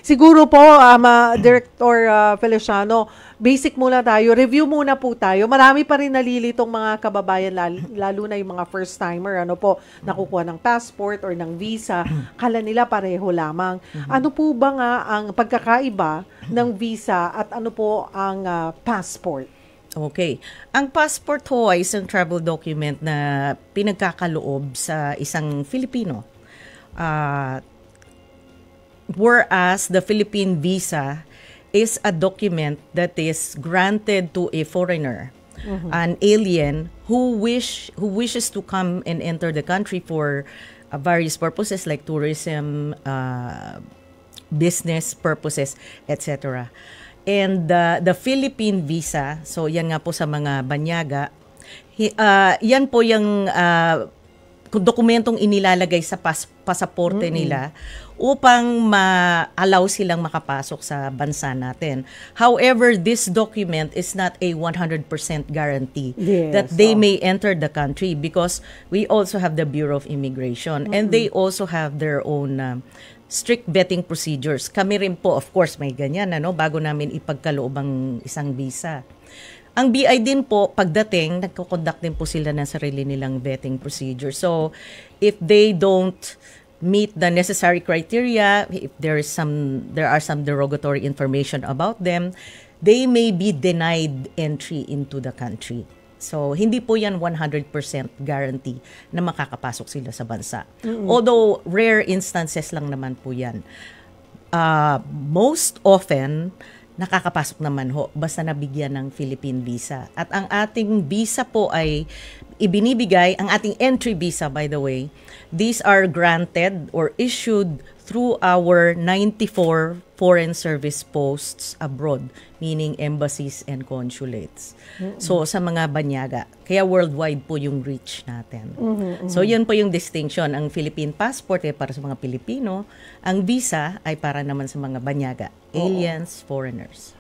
Siguro po, Director Feliciano, basic muna tayo, review muna po tayo. Marami pa rin nalilitong mga kababayan, lalo na yung mga first-timer, nakukuha ng passport or ng visa, kala nila pareho lamang. Ano po ba nga ang pagkakaiba ng visa at ano po ang passport? Okay. Ang passport ho ay isang travel document na pinagkakaloob sa isang Filipino. Whereas the Philippine visa is a document that is granted to a foreigner, an alien who wishes to come and enter the country for various purposes like tourism, business purposes, etc. And the Philippine visa, so yan nga po sa mga banyaga, yan po yung dokumentong inilalagay sa pasaporte nila upang ma-allow silang makapasok sa bansa natin. However, this document is not a 100% guarantee that they may enter the country because we also have the Bureau of Immigration and they also have their own strict vetting procedures. Kami rin po, of course, may ganyan, bago namin ipagkaloob ang isang visa. Ang BI din po, pagdating, nagko-conduct din po sila ng sarili nilang vetting procedure. So, if they don't meet the necessary criteria, if there are some derogatory information about them, they may be denied entry into the country. So, hindi po yan 100% guarantee na makakapasok sila sa bansa. Although, rare instances lang naman po yan. Most often, nakakapasok naman ho basta nabigyan ng Philippine visa. At ang ating visa po ay ibinibigay, ang ating entry visa by the way, these are granted or issued through our 94 foreign service posts abroad, meaning embassies and consulates. So sa mga banyaga, kaya worldwide po yung reach natin. So yun po yung distinction. Ang Philippine passport ay para sa mga Pilipino, ang visa ay para naman sa mga banyaga, aliens, foreigners.